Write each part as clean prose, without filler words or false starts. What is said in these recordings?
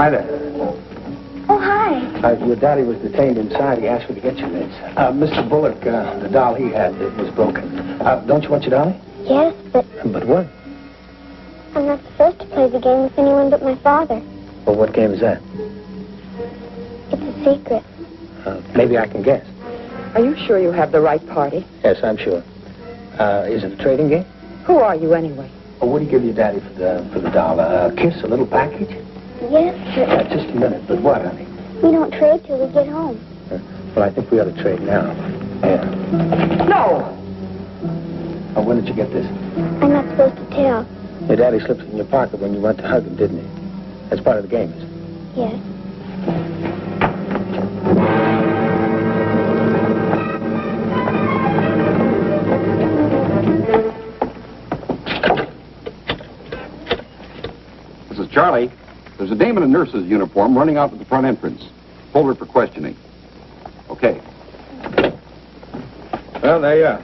Hi there. Oh, hi. Your daddy was detained inside. He asked me to get you this. Mr. Bullock, the doll he had, it was broken. Don't you want your dolly? Yes, but... But what? I'm not supposed to play the game with anyone but my father. Well, what game is that? It's a secret. Maybe I can guess. Are you sure you have the right party? Yes, I'm sure. Is it a trading game? Who are you anyway? Oh, what do you give your daddy for the doll? A kiss, a little package? Yes, but... Just a minute. But what, honey? We don't trade till we get home. Well, I think we ought to trade now. Yeah. No! Oh, when did you get this? I'm not supposed to tell. Your daddy slipped it in your pocket when you went to hug him, didn't he? That's part of the game, isn't it? Yes. This is Charlie. There's a dame in a nurse's uniform running out to the front entrance. Hold her for questioning. Okay. Well, there you are.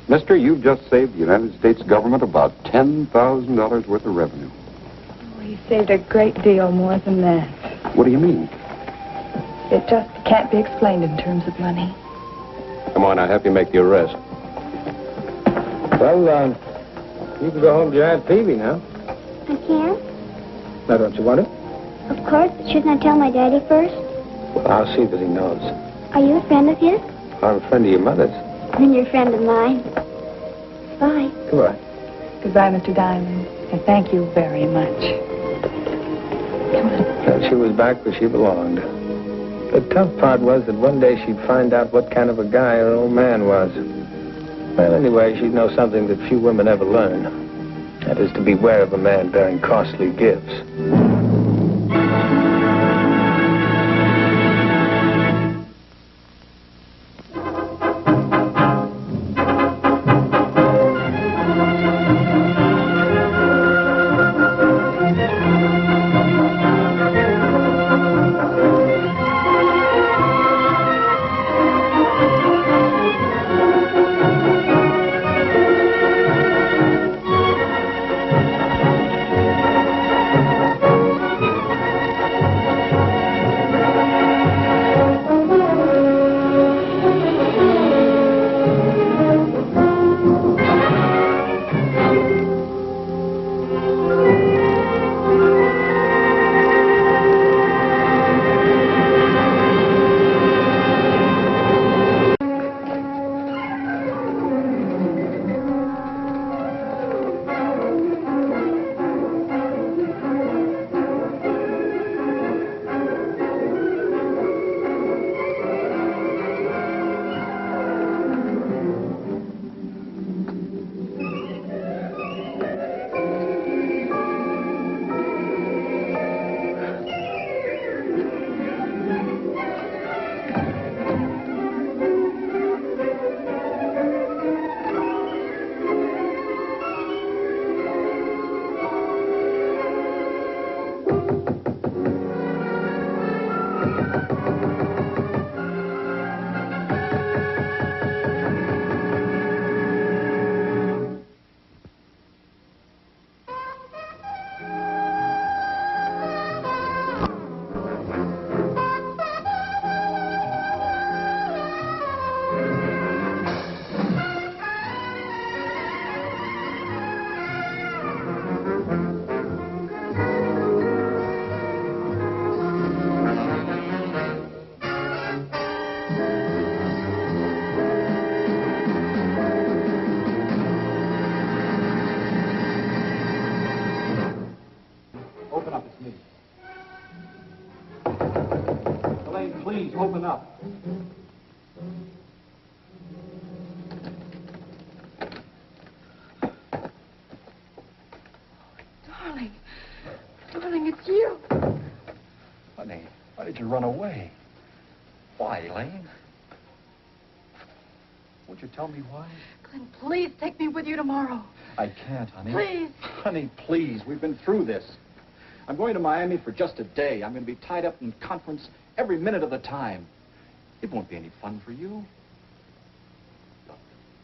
Mister, you've just saved the United States government about $10,000 worth of revenue. Oh, he saved a great deal more than that. What do you mean? It just can't be explained in terms of money. Come on, I'll help you make the arrest. Well, you can go home to your Aunt Peavy now. I can? Now, don't you want it? Of course, but shouldn't I tell my daddy first? Well, I'll see that he knows. Are you a friend of his? I'm a friend of your mother's. Then you're a friend of mine. Bye. Goodbye. Goodbye, Mr. Diamond, and thank you very much. Come on. And she was back where she belonged. The tough part was that one day she'd find out what kind of a guy her old man was. Well, anyway, she'd know something that few women ever learn. That is to beware of a man bearing costly gifts. Please, open up. Darling. Darling, it's you. Honey, why did you run away? Why, Elaine? Won't you tell me why? Glenn, please take me with you tomorrow. I can't, honey. Please. Honey, please. We've been through this. I'm going to Miami for just a day. I'm going to be tied up in conference every minute of the time. It won't be any fun for you. Look,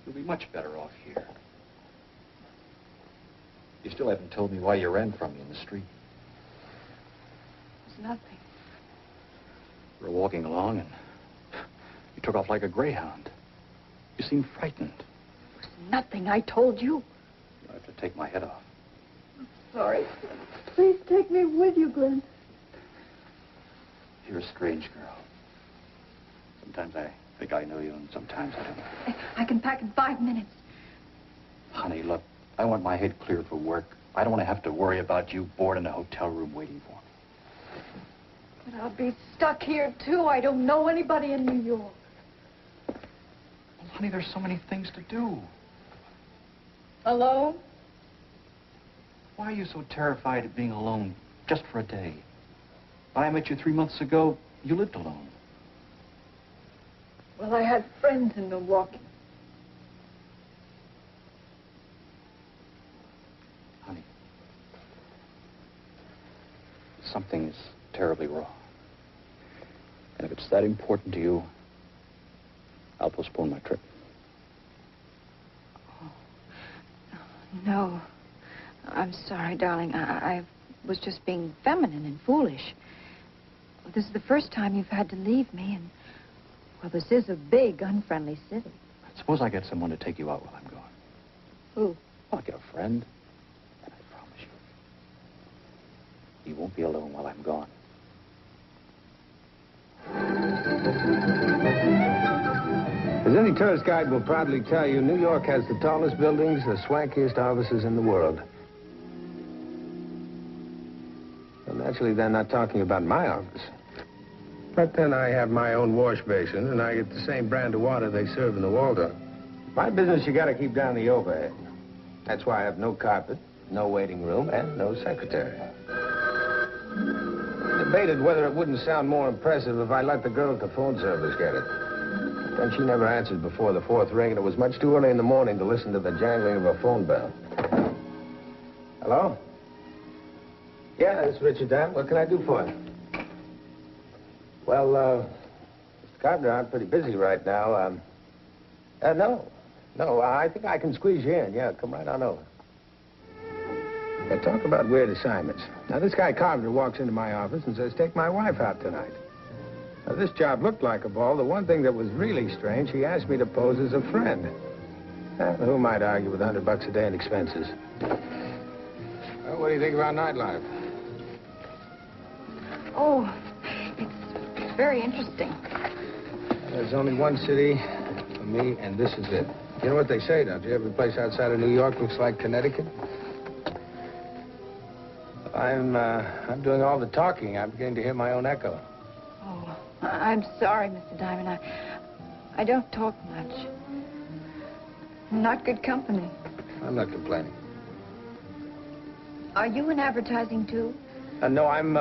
you'll be much better off here. You still haven't told me why you ran from me in the street. nothing. We were walking along, and you took off like a greyhound. You seemed frightened. It was nothing, I told you. I have to take my head off. Sorry. Please take me with you, Glenn. You're a strange girl. Sometimes I think I know you, and sometimes I don't. I can pack in 5 minutes. Honey, look, I want my head cleared for work. I don't want to have to worry about you bored in a hotel room waiting for me. But I'll be stuck here, too. I don't know anybody in New York. Well, honey, there's so many things to do. Alone? Why are you so terrified of being alone just for a day? When I met you 3 months ago, you lived alone. Well, I had friends in Milwaukee. Honey, something is terribly wrong. And if it's that important to you, I'll postpone my trip. No. I'm sorry, darling. I was just being feminine and foolish. This is the first time you've had to leave me, and, well, this is a big, unfriendly city. Suppose I get someone to take you out while I'm gone. Who? I'll get a friend, and I promise you, you won't be alone while I'm gone. As any tourist guide will proudly tell you, New York has the tallest buildings, the swankiest offices in the world. Well, naturally, they're not talking about my office. But then I have my own wash basin, and I get the same brand of water they serve in the Waldorf. My business, you gotta keep down the overhead. That's why I have no carpet, no waiting room, and no secretary. Debated whether it wouldn't sound more impressive if I let the girl at the phone service get it. Then she never answered before the 4th ring, and it was much too early in the morning to listen to the jangling of a phone bell. Hello? Yeah, it's Richard Dam. What can I do for you? Well, Mr. Carpenter, I'm pretty busy right now. No, I think I can squeeze you in. Yeah, come right on over. Yeah, talk about weird assignments. Now, this guy Carpenter walks into my office and says, take my wife out tonight. Now, this job looked like a ball. The one thing that was really strange, he asked me to pose as a friend. Who might argue with $100 a day in expenses? Well, what do you think about nightlife? Oh, it's very interesting. There's only one city for me, and this is it. You know what they say, don't you? Every place outside of New York looks like Connecticut. I'm doing all the talking. I'm beginning to hear my own echo. Oh, I'm sorry, Mr. Diamond. I don't talk much. I'm not good company. I'm not complaining. Are you in advertising, too? No, I'm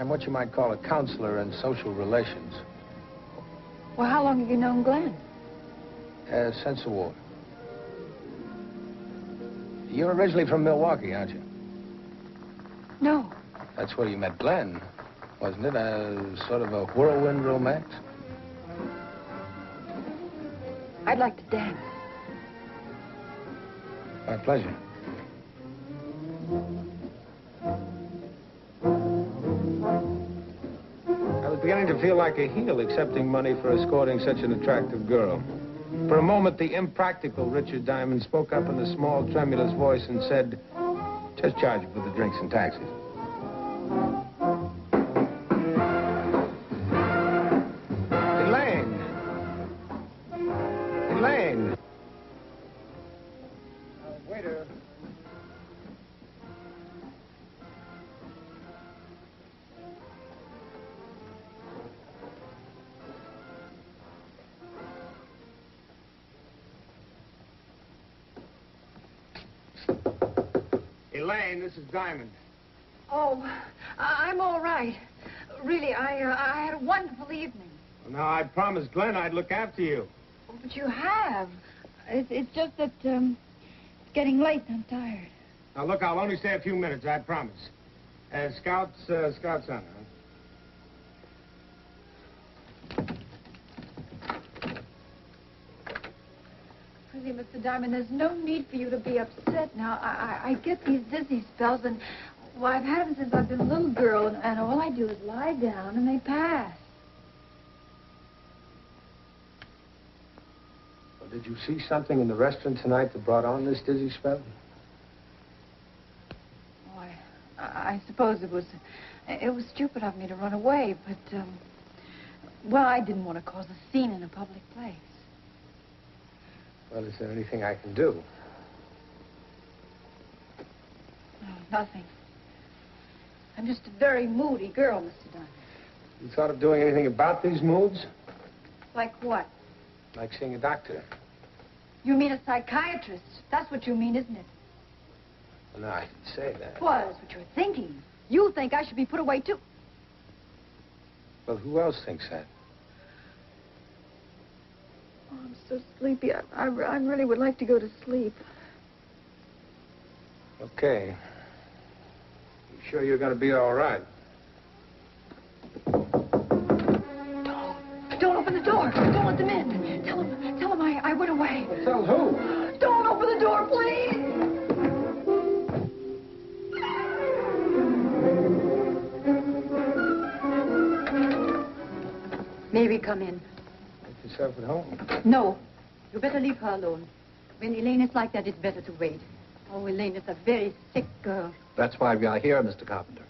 what you might call a counselor in social relations. Well, how long have you known Glenn? Since the war. You're originally from Milwaukee, aren't you? No. That's where you met Glenn, wasn't it? Sort of a whirlwind romance? I'd like to dance. My pleasure. I was beginning to feel like a heel accepting money for escorting such an attractive girl. For a moment, the impractical Richard Diamond spoke up in a small, tremulous voice and said, just charge it for the drinks and taxis. Elaine! Waiter. Elaine, this is Diamond. Oh, I'm all right. Really, I had a wonderful evening. Well, now, I promised Glenn I'd look after you. Oh, but you have. It's just that, it's getting late and I'm tired. Now, look, I'll only stay a few minutes, I promise. Scout's on, huh? Really, Mr. Diamond, there's no need for you to be upset now. I get these dizzy spells, and Well, I've had them since I've been a little girl, and all I do is lie down and they pass. Well, did you see something in the restaurant tonight that brought on this dizzy spell? Oh, I suppose it was stupid of me to run away, but, well, I didn't want to cause a scene in a public place. Well, is there anything I can do? No, nothing. I'm just a very moody girl, Mr. Diamond. You thought of doing anything about these moods? Like what? Like seeing a doctor? You mean a psychiatrist? That's what you mean, isn't it? Well, no, I didn't say that. Well, that's what you're thinking. You think I should be put away, too. Well, who else thinks that? Oh, I'm so sleepy. I really would like to go to sleep. Okay. You sure you're going to be all right? Don't open the door. Don't let them in. Tell them I went away. Well, tell who? Don't open the door, please. May we come in? Make yourself at home. No. You better leave her alone. When Elaine is like that, it's better to wait. Oh, Elaine is a very sick girl. That's why we are here, Mr. Carpenter.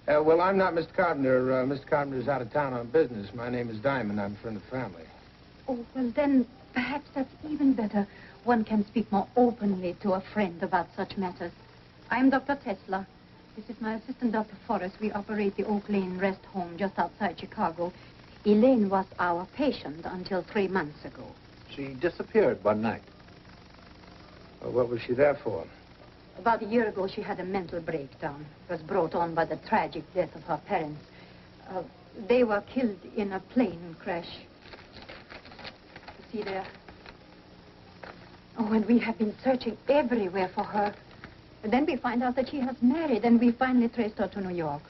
Well, I'm not Mr. Carpenter. Mr. Carpenter's out of town on business. My name is Diamond. I'm a friend of the family. Oh, well, then, perhaps that's even better. One can speak more openly to a friend about such matters. I'm Dr. Tesla. This is my assistant, Dr. Forrest. We operate the Oak Lane Rest Home just outside Chicago. Elaine was our patient until 3 months ago. She disappeared one night. Well, what was she there for? About a year ago, she had a mental breakdown. It was brought on by the tragic death of her parents. They were killed in a plane crash. You see there? Oh, and we have been searching everywhere for her. And then we find out that she has married, and we finally traced her to New York.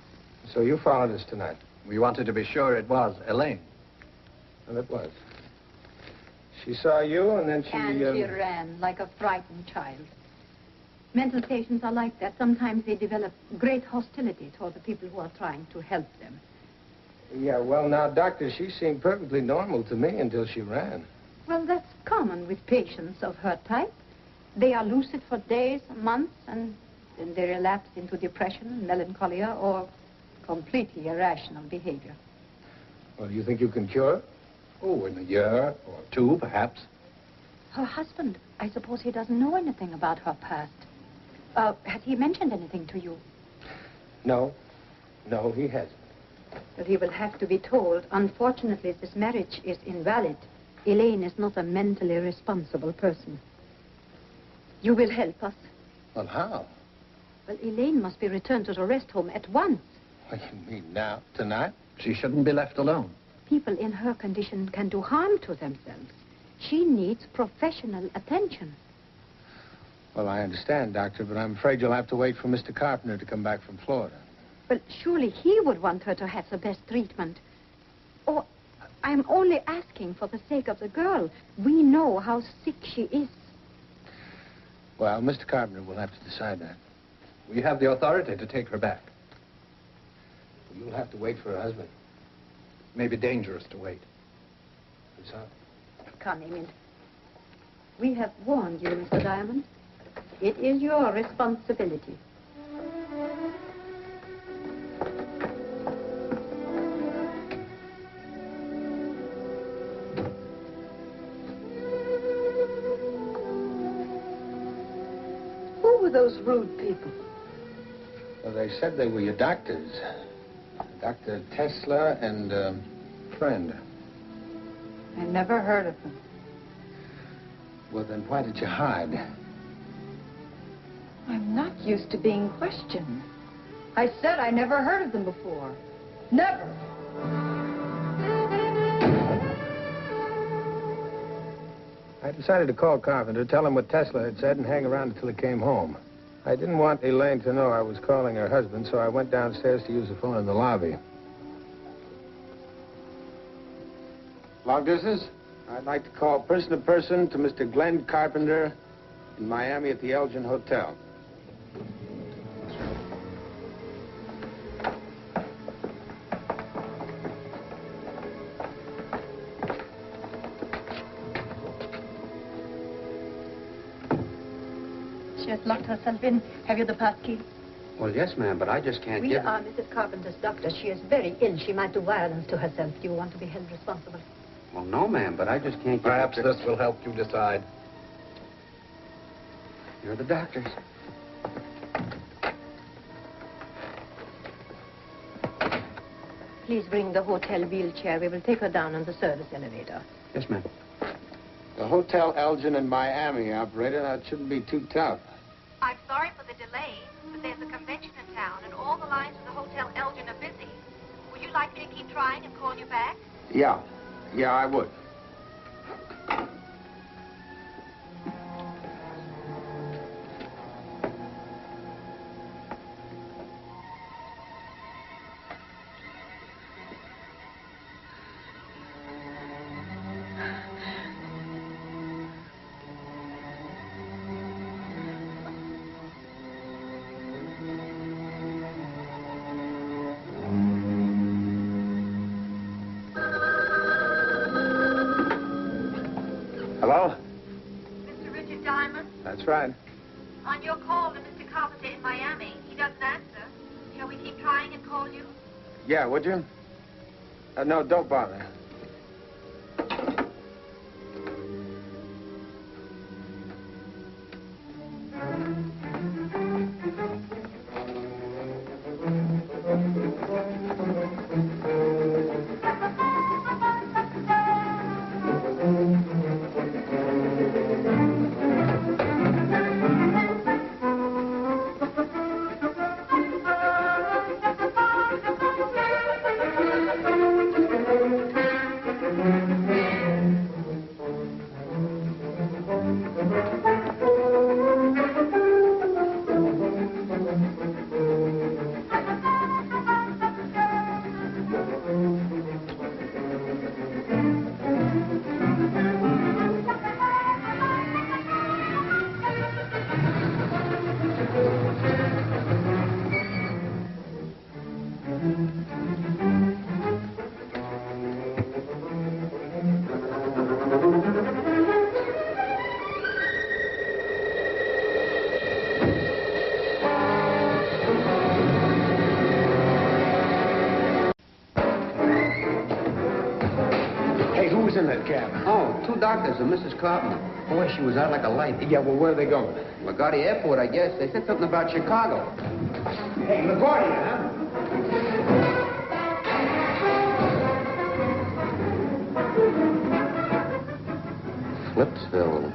So you followed us tonight? We wanted to be sure it was Elaine. Well, it was. She saw you, and then she... And she ran like a frightened child. Mental patients are like that. Sometimes they develop great hostility toward the people who are trying to help them. Yeah, well, now, Doctor, she seemed perfectly normal to me until she ran. Well, that's common with patients of her type. They are lucid for days, months, and then they relapse into depression, melancholia, or completely irrational behavior. Well, do you think you can cure her? Oh, in a year or two, perhaps. Her husband, I suppose he doesn't know anything about her past. Has he mentioned anything to you? No. No, he hasn't. Well, he will have to be told. Unfortunately, this marriage is invalid. Elaine is not a mentally responsible person. You will help us. Well, how? Well, Elaine must be returned to the rest home at once. What do you mean, now? Tonight? She shouldn't be left alone. People in her condition can do harm to themselves. She needs professional attention. Well, I understand, Doctor, but I'm afraid you'll have to wait for Mr. Carpenter to come back from Florida. Well, surely he would want her to have the best treatment. Oh, I'm only asking for the sake of the girl. We know how sick she is. Well, Mr. Carpenter will have to decide that. We have the authority to take her back. You'll have to wait for her husband. It may be dangerous to wait. And so? Come, Emil. We have warned you, Mr. Diamond. It is your responsibility. Who were those rude people? Well, they said they were your doctors. Dr. Tesla and a friend. I never heard of them. Well, then why did you hide? I'm not used to being questioned. I said I never heard of them before. Never. I decided to call Carpenter, tell him what Tesla had said, and hang around until he came home. I didn't want Elaine to know I was calling her husband, so I went downstairs to use the phone in the lobby. Long distance? I'd like to call person to person to Mr. Glenn Carpenter in Miami at the Elgin Hotel. She has locked herself in. Have you the pass key? Well, yes, ma'am, but I just can't We give... are Mrs. Carpenter's doctor. She is very ill. She might do violence to herself. Do you want to be held responsible? Well, no, ma'am, but I just can't give... Perhaps this will help you decide. You're the doctors. Please bring the hotel wheelchair. We will take her down on the service elevator. Yes, ma'am. The Hotel Elgin in Miami, operator. That shouldn't be too tough. I'm sorry for the delay, but there's a convention in town, and all the lines to the Hotel Elgin are busy. Would you like me to keep trying and call you back? Yeah. Yeah, I would. Hello? Mr. Richard Diamond? That's right. On your call to Mr. Carpenter in Miami, he doesn't answer. Shall we keep trying and call you? Yeah, would you? No, don't bother. Hey, who was in that cab? Oh, two doctors and Mrs. Carpenter. Boy, she was out like a light. Yeah, well, where are they going? LaGuardia Airport, I guess. They said something about Chicago. Hey, LaGuardia, huh? Flipsville.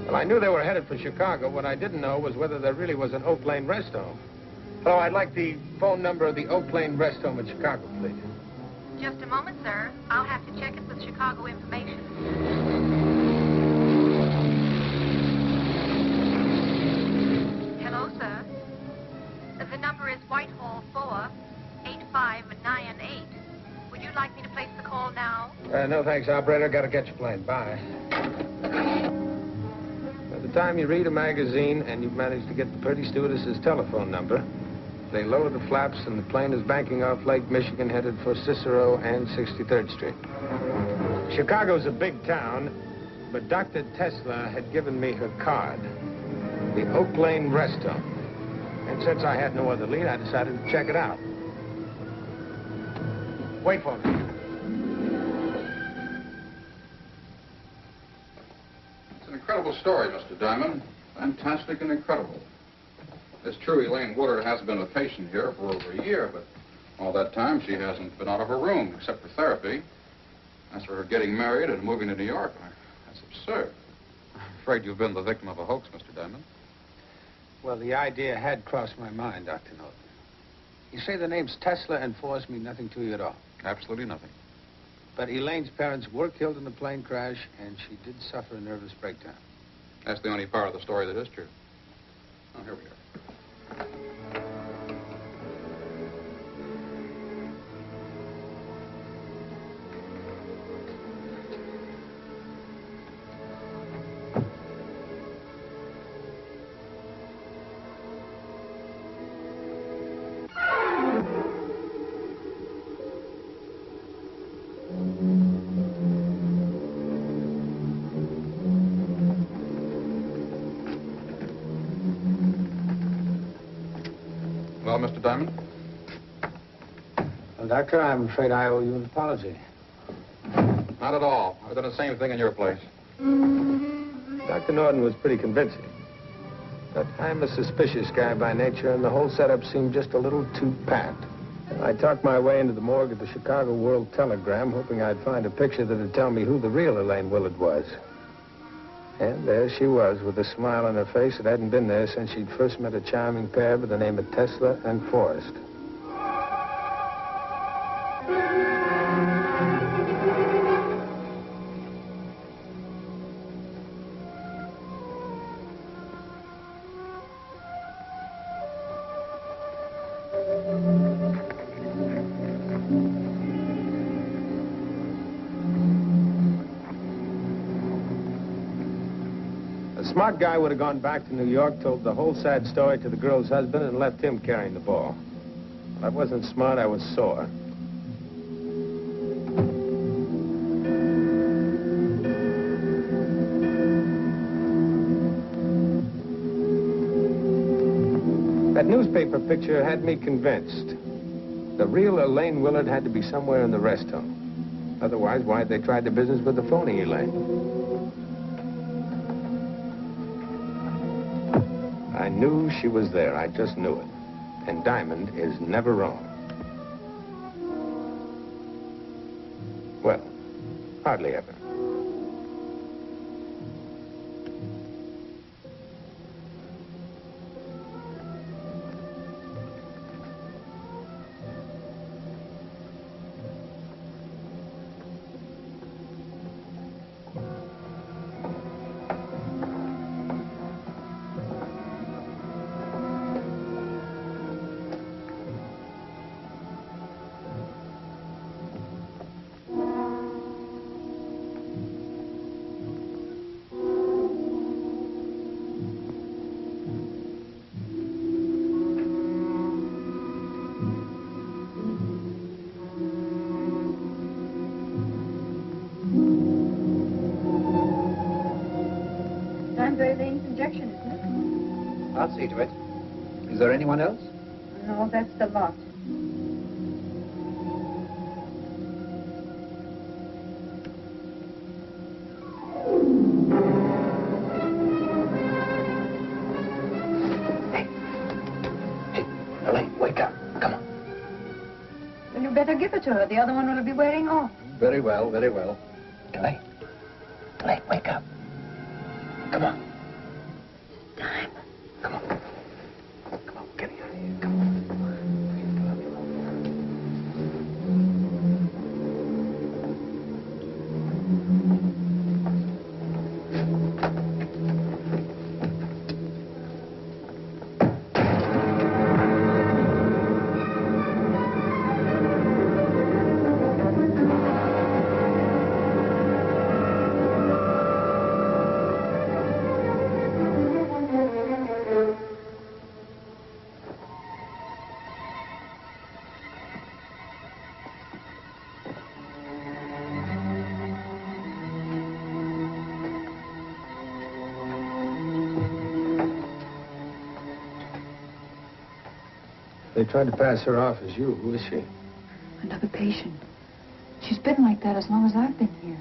Well, I knew they were headed for Chicago. What I didn't know was whether there really was an Oak Lane rest home. Hello, I'd like the phone number of the Oak Lane rest home in Chicago, please. Just a moment, sir. I'll have to check it with Chicago information. Hello, sir. The number is Whitehall 48598. Would you like me to place the call now? No, thanks, operator. Gotta catch a plane. Bye. By the time you read a magazine and you've managed to get the pretty stewardess's telephone number, they lower the flaps and the plane is banking off Lake Michigan headed for Cicero and 63rd Street. Chicago's a big town, but Dr. Tesla had given me her card, the Oak Lane Rest Home. And since I had no other lead, I decided to check it out. Wait for me. It's an incredible story, Mr. Diamond. Fantastic and incredible. It's true Elaine Woodard has been a patient here for over a year, but all that time she hasn't been out of her room except for therapy. As for her getting married and moving to New York, that's absurd. I'm afraid you've been the victim of a hoax, Mr. Diamond. Well, the idea had crossed my mind, Dr. Norton. You say the names Tesla and Force mean nothing to you at all? Absolutely nothing. But Elaine's parents were killed in the plane crash, and she did suffer a nervous breakdown. That's the only part of the story that is true. Oh, here we are. Well, Mr. Diamond? Well, Doctor, I'm afraid I owe you an apology. Not at all. I've done the same thing in your place. Dr. Norton was pretty convincing. But I'm a suspicious guy by nature, and the whole setup seemed just a little too pat. I talked my way into the morgue at the Chicago World-Telegram, hoping I'd find a picture that'd tell me who the real Elaine Willard was. And there she was, with a smile on her face that hadn't been there since she'd first met a charming pair by the name of Tesla and Forrest. A smart guy would have gone back to New York, told the whole sad story to the girl's husband, and left him carrying the ball. I wasn't smart, I was sore. That newspaper picture had me convinced. The real Elaine Willard had to be somewhere in the rest home. Otherwise, why'd they try the business with the phony Elaine? I knew she was there. I just knew it. And Diamond is never wrong. Well, hardly ever. Injection, isn't it? I'll see to it. Is there anyone else? No, that's the lot. Hey, Elaine, wake up. Come on. Well, you better give it to her. The other one will be wearing off. Very well, very well. Elaine, wake up. Come on. Time. Come on. Come on, get out of here. Come on. They tried to pass her off as you. Who is she? Another patient. She's been like that as long as I've been here.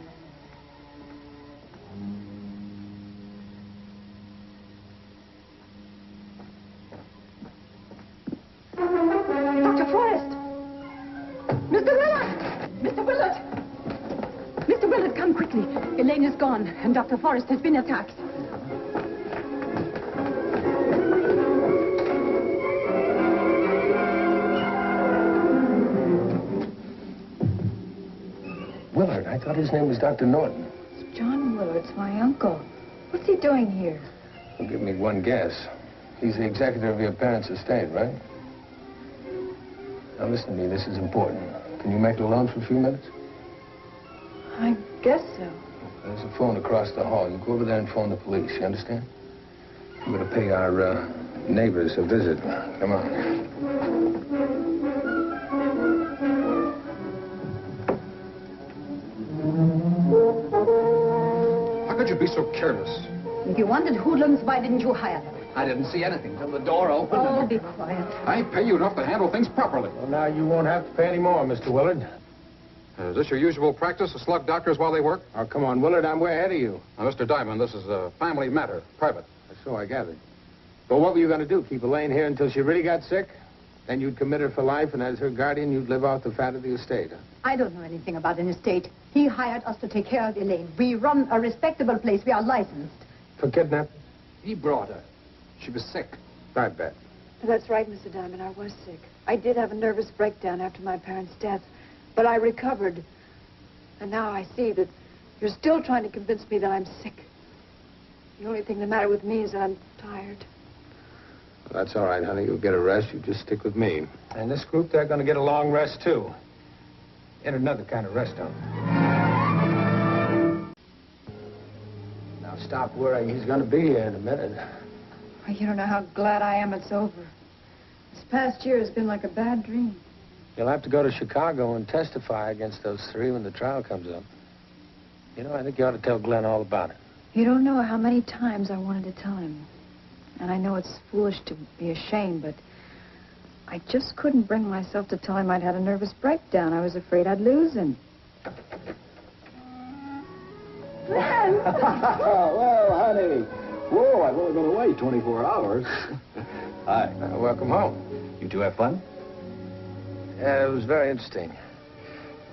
Dr. Forrest! Mr. Willard! Mr. Willard! Mr. Willard, come quickly. Elaine is gone, and Dr. Forrest has been attacked. Willard. I thought his name was Dr. Norton. It's John Willard's my uncle. What's he doing here? Well, give me one guess. He's the executor of your parents' estate, right? Now, listen to me. This is important. Can you make it alone for a few minutes? I guess so. There's a phone across the hall. You go over there and phone the police. You understand? I'm going to pay our neighbors a visit. Come on. How could you be so careless? If you wanted hoodlums, why didn't you hire them? I didn't see anything till the door opened. Oh, be quiet. I pay you enough to handle things properly. Well, now you won't have to pay any more, Mr. Willard. Is this your usual practice to slug doctors while they work? Oh, come on, Willard, I'm way ahead of you. Now, Mr. Diamond, this is a family matter, private. So I gathered. But what were you going to do, keep Elaine here until she really got sick? Then you'd commit her for life, and as her guardian, you'd live off the fat of the estate, huh? I don't know anything about an estate. He hired us to take care of Elaine. We run a respectable place. We are licensed. For kidnapping? He brought her. She was sick. I bet. That's right, Mr. Diamond. I was sick. I did have a nervous breakdown after my parents' death, but I recovered. And now I see that you're still trying to convince me that I'm sick. The only thing the matter with me is that I'm tired. Well, that's all right, honey. You'll get a rest. You just stick with me. And this group, they're going to get a long rest, too. And another kind of rest, though. Now, stop worrying. He's going to be here in a minute. Oh, you don't know how glad I am it's over. This past year has been like a bad dream. You'll have to go to Chicago and testify against those three when the trial comes up. You know, I think you ought to tell Glenn all about it. You don't know how many times I wanted to tell him. And I know it's foolish to be ashamed, but I just couldn't bring myself to tell him I'd had a nervous breakdown. I was afraid I'd lose him. Glenn! Well, honey. Whoa, I've only been away 24 hours. Hi. Welcome home. You two have fun? It was very interesting.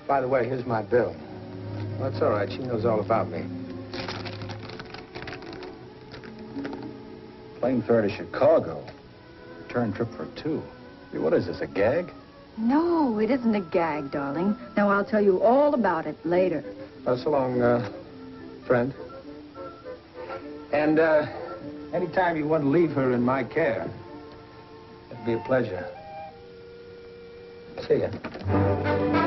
By the way, here's my bill. Well, that's all right. She knows all about me. Plane fare to Chicago. Return trip for two. Hey, what is this, a gag? No, it isn't a gag, darling. Now, I'll tell you all about it later. So long, friend. And, anytime you want to leave her in my care, it'd be a pleasure. See ya.